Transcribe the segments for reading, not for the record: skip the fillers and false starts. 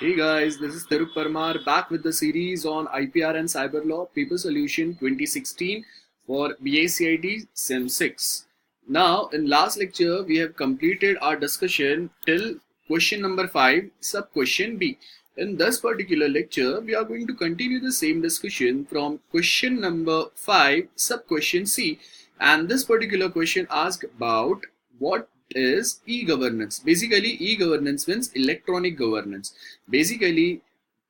Hey guys, this is Taruk Parmar back with the series on IPR and Cyber Law Paper Solution 2016 for B.Sc Sem 6. Now, in last lecture, we have completed our discussion till question number 5, sub question B. In this particular lecture, we are going to continue the same discussion from question number 5, sub question C. And this particular question asks about what is e-governance. Basically, e-governance means electronic governance. Basically,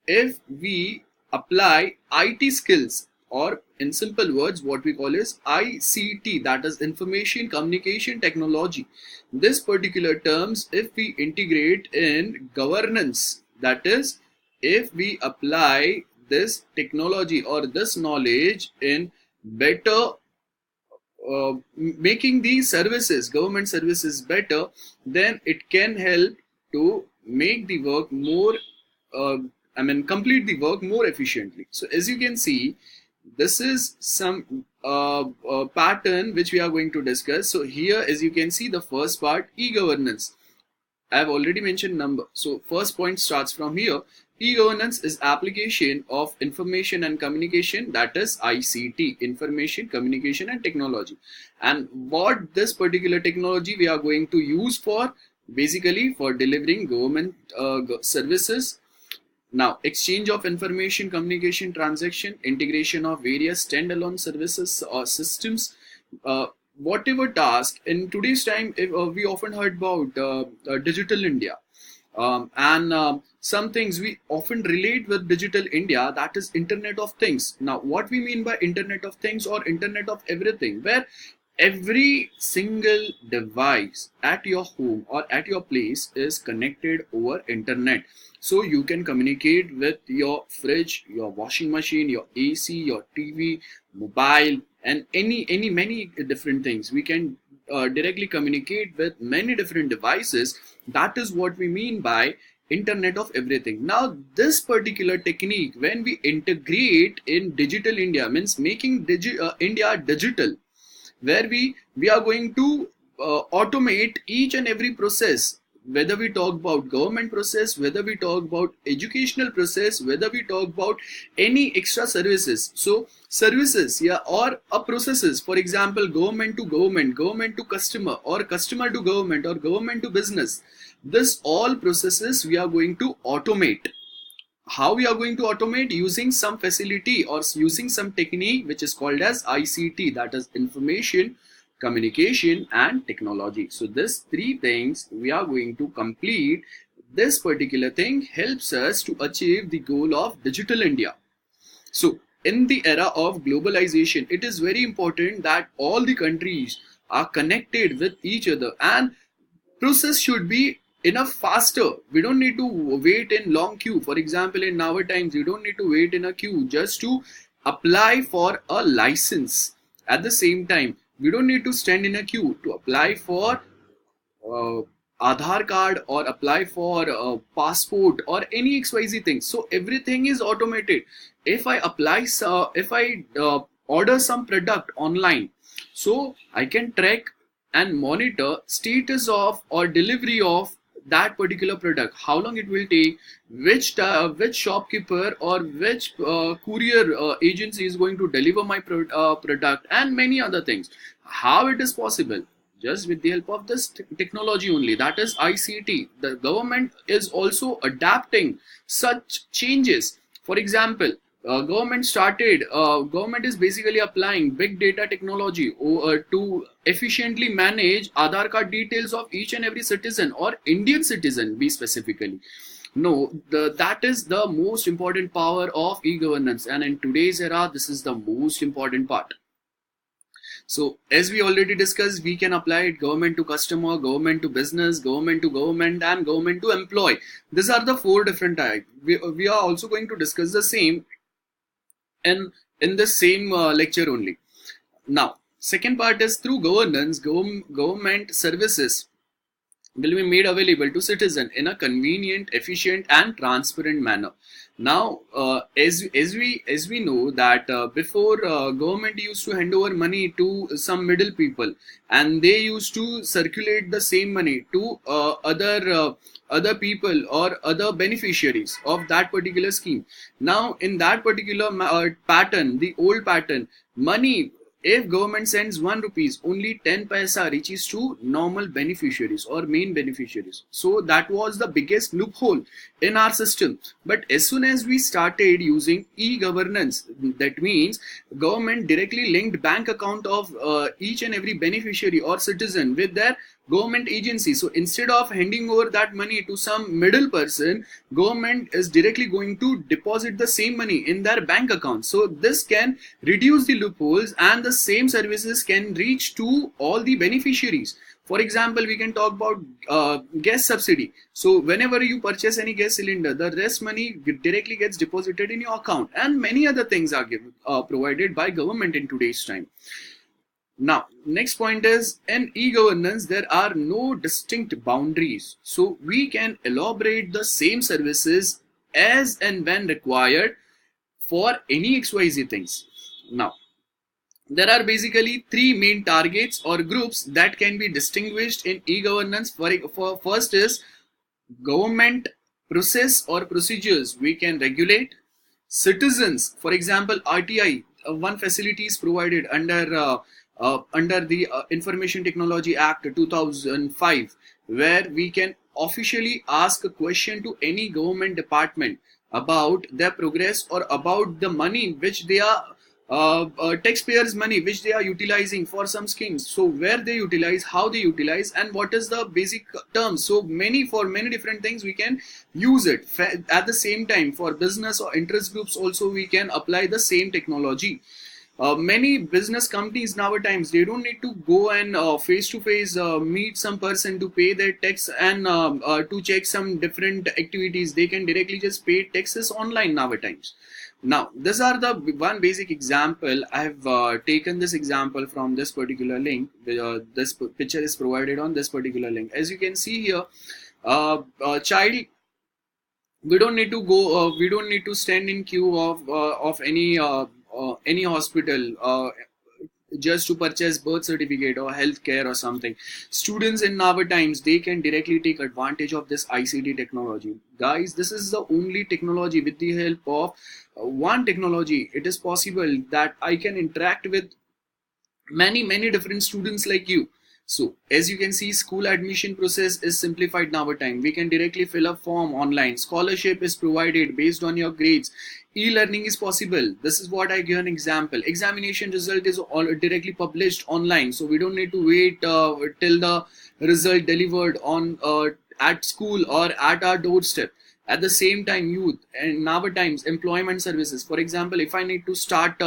if we apply IT skills, or in simple words what we call is ICT, that is information communication technology, this particular terms, if we integrate in governance, that is if we apply this technology or this knowledge in better making these services, government services better, then it can help to make the work more, complete the work more efficiently. So as you can see, this is some pattern which we are going to discuss. So here, as you can see, the first part, e-governance. I have already mentioned number. So first point starts from here. E-governance is application of information and communication, that is ICT, information, communication and technology. And what this particular technology we are going to use for? Basically for delivering government services. Now, exchange of information, communication, transaction, integration of various standalone services or systems, whatever task. In today's time, we often heard about digital India, and some things we often relate with digital India, that is Internet of Things. Now, what we mean by Internet of Things or Internet of Everything, where every single device at your home or at your place is connected over internet. So you can communicate with your fridge, your washing machine, your AC, your TV, mobile, and any many different things. We can directly communicate with many different devices. That is what we mean by Internet of Everything. Now, this particular technique, when we integrate in digital India, means making India digital, where we are going to automate each and every process, whether we talk about government process, whether we talk about educational process, whether we talk about any extra services. So services, yeah, or processes, for example, government to government, government to customer, or customer to government, or government to business, this all processes we are going to automate. How we are going to automate? Using some facility or using some technique which is called as ICT, that is information, communication and technology. So these three things we are going to complete. This particular thing helps us to achieve the goal of digital India. So in the era of globalization, it is very important that all the countries are connected with each other, and process should be enough faster. We don't need to wait in long queue. For example, in our times, you don't need to wait in a queue just to apply for a license. At the same time, we don't need to stand in a queue to apply for uh, Aadhaar card or apply for passport or any XYZ thing. So everything is automated. If I apply, if I order some product online, so I can track and monitor status of or delivery of that particular product, how long it will take, which shopkeeper or which courier agency is going to deliver my product, and many other things. How it is possible? Just with the help of this technology only, that is ICT. The government is also adapting such changes. For example, government is basically applying big data technology to efficiently manage Aadhaar card details of each and every citizen, or Indian citizen be specifically. No, that is the most important power of e-governance, and in today's era, this is the most important part. So as we already discussed, we can apply it government to customer, government to business, government to government, and government to employee. These are the four different types. We are also going to discuss the same in the same lecture only. Now, second part is through governance, government services will be made available to citizen in a convenient, efficient and transparent manner. Now, as we know that before, government used to hand over money to some middle people, and they used to circulate the same money to other people or other beneficiaries of that particular scheme. Now in that particular pattern, the old pattern, money, if government sends 1 rupees, only 10 paisa reaches to normal beneficiaries or main beneficiaries. So that was the biggest loophole in our system. But as soon as we started using e-governance, that means government directly linked bank account of each and every beneficiary or citizen with their government agency. So instead of handing over that money to some middle person, government is directly going to deposit the same money in their bank account. So this can reduce the loopholes and the same services can reach to all the beneficiaries. For example, we can talk about gas subsidy. So whenever you purchase any gas cylinder, the rest money directly gets deposited in your account, and many other things are provided by government in today's time. Now, next point is, in e-governance, there are no distinct boundaries. So we can elaborate the same services as and when required for any XYZ things. Now, there are basically 3 main targets or groups that can be distinguished in e-governance. For first is government process or procedures we can regulate. Citizens, for example, RTI, one facility is provided under the Information Technology Act 2005, where we can officially ask a question to any government department about their progress or about the money which they are taxpayers' money which they are utilizing for some schemes. So where they utilize, how they utilize, and what is the basic terms. So for many different things we can use it. At the same time, for business or interest groups also we can apply the same technology. Many business companies nowadays, they don't need to go and face to face meet some person to pay their tax and to check some different activities. They can directly just pay taxes online nowadays. Now, these are the one basic example. I have taken this example from this particular link. This picture is provided on this particular link. As you can see here, child, we don't need to go. We don't need to stand in queue of any hospital just to purchase birth certificate or healthcare or something. Students in our times, they can directly take advantage of this ICT technology. Guys, this is the only technology. With the help of one technology, it is possible that I can interact with many different students like you. So as you can see, school admission process is simplified nowadays. We can directly fill a form online. Scholarship is provided based on your grades. E-learning is possible. This is what I give an example. Examination result is all directly published online. So we don't need to wait till the result delivered on at school or at our doorstep. At the same time, youth and nowadays employment services. For example, if I need to start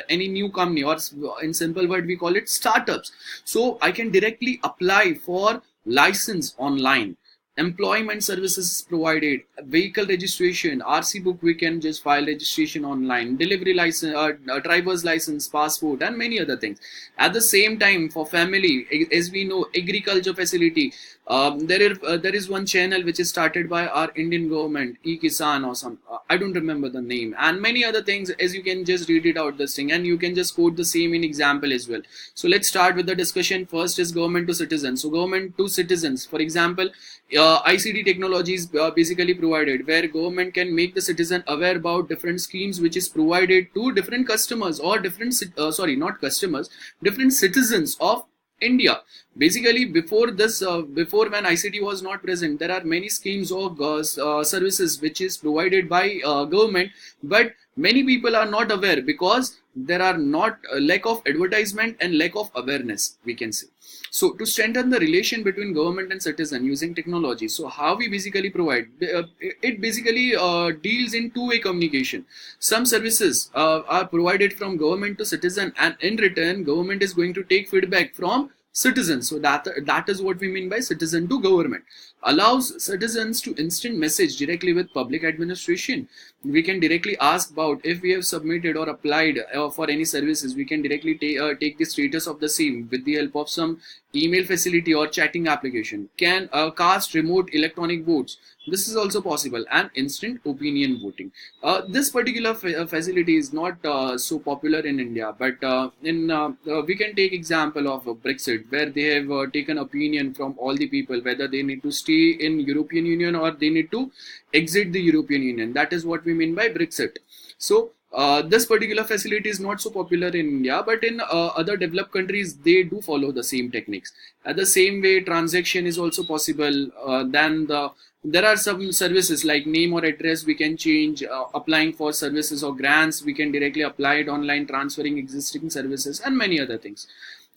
any new company, or in simple word we call it startups, so I can directly apply for license online. Employment services provided, vehicle registration, RC book, we can just file registration online, delivery license, driver's license, passport, and many other things. At the same time, for family, as we know, agriculture facility, there is one channel which is started by our Indian government, e-Kisan or some, I don't remember the name, and many other things. As you can just read it out this thing, and you can just quote the same in example as well. So let's start with the discussion. First is government to citizens. So government to citizens, for example, ICT technology is basically provided, where government can make the citizen aware about different schemes which is provided to different customers or different different citizens of India. Basically, before when ICT was not present, there are many schemes of services which is provided by government, but many people are not aware because there are not lack of advertisement and lack of awareness, we can say. So to strengthen the relation between government and citizen using technology, so how we basically provide it basically deals in two-way communication. Some services are provided from government to citizen, and in return government is going to take feedback from citizens. So that is what we mean by citizen to government. Allows citizens to instant message directly with public administration. We can directly ask about if we have submitted or applied for any services. We can directly take the status of the same with the help of some email facility or chatting application, can cast remote electronic votes. This is also possible, and instant opinion voting. This particular facility is not so popular in India, but in we can take example of Brexit, where they have taken opinion from all the people whether they need to stay in European Union or they need to exit the European Union. That is what we mean by Brexit. So this particular facility is not so popular in India, but in other developed countries, they do follow the same techniques. At the same way, transaction is also possible. There are some services like name or address we can change, applying for services or grants, we can directly apply it online, transferring existing services, and many other things.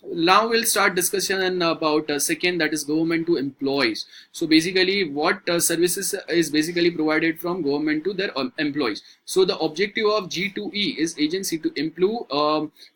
Now we'll start discussion about second, that is government to employees. So basically what services is basically provided from government to their employees. So the objective of G2E is agency to improve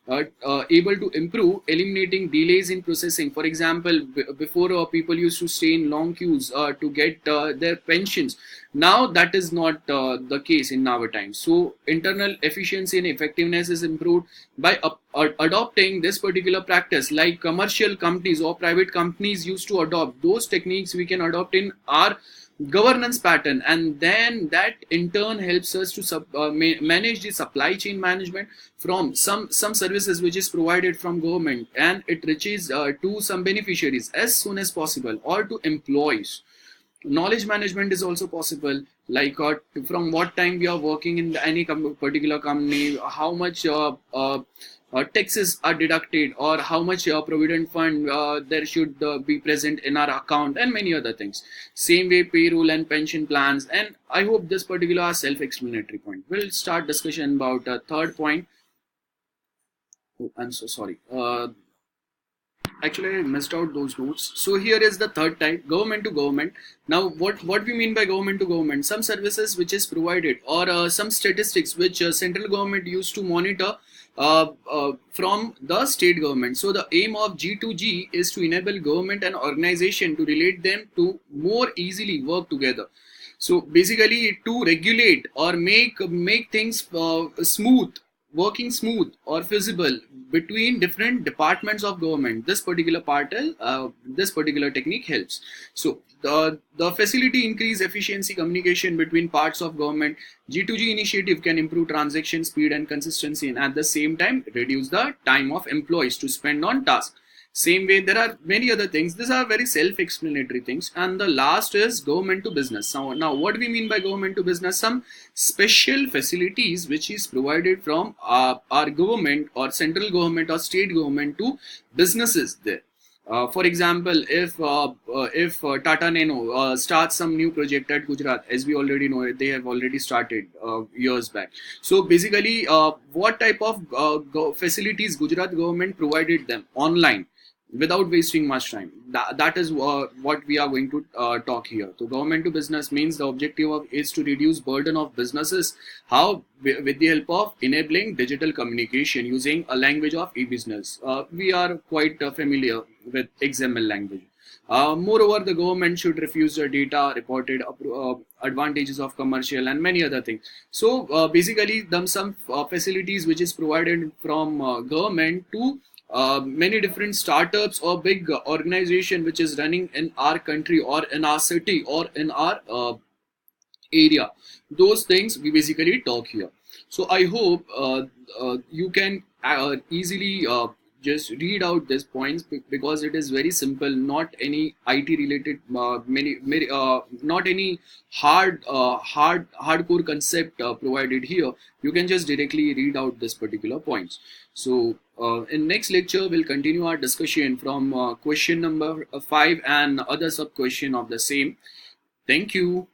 able to improve eliminating delays in processing. For example, before people used to stay in long queues to get their pensions. Now that is not the case in our time. So internal efficiency and effectiveness is improved by adopting this particular practice. Like commercial companies or private companies used to adopt those techniques, we can adopt in our governance pattern, and then that in turn helps us to manage the supply chain management from some services which is provided from government, and it reaches to some beneficiaries as soon as possible, or to employees. Knowledge management is also possible, like from what time we are working in any particular company, how much taxes are deducted, or how much provident fund there should be present in our account, and many other things. Same way, payroll and pension plans. And I hope this particular are self-explanatory point. We'll start discussion about third point. Oh, I'm so sorry. Actually, I missed out those notes. So here is the third type, government to government. Now what we mean by government to government: some services which is provided, or some statistics which central government used to monitor from the state government. So the aim of G2G is to enable government and organization to relate them to more easily work together. So basically to regulate or make things smooth, working smooth or feasible between different departments of government. This particular this particular technique helps. So the facility increase efficiency communication between parts of government. G2G initiative can improve transaction speed and consistency, and at the same time reduce the time of employees to spend on tasks. Same way, there are many other things. These are very self-explanatory things. And the last is government to business. Now what we mean by government to business: some special facilities which is provided from our government or central government or state government to businesses there. For example, if Tata Nano starts some new project at Gujarat, as we already know, they have already started years back. So basically, what type of facilities Gujarat government provided them online, without wasting much time. That is what we are going to talk here. So government to business means the objective is to reduce burden of businesses. How? With the help of enabling digital communication using a language of e-business. We are quite familiar with XML language. Moreover, the government should refuse the data reported advantages of commercial and many other things. So basically, some facilities which is provided from government to many different startups or big organization which is running in our country or in our city or in our area. Those things we basically talk here. So I hope you can easily just read out these points, because it is very simple, not any IT related not any hardcore concept provided here. You can just directly read out this particular points. So in next lecture we'll continue our discussion from question number 5 and other sub question of the same. Thank you.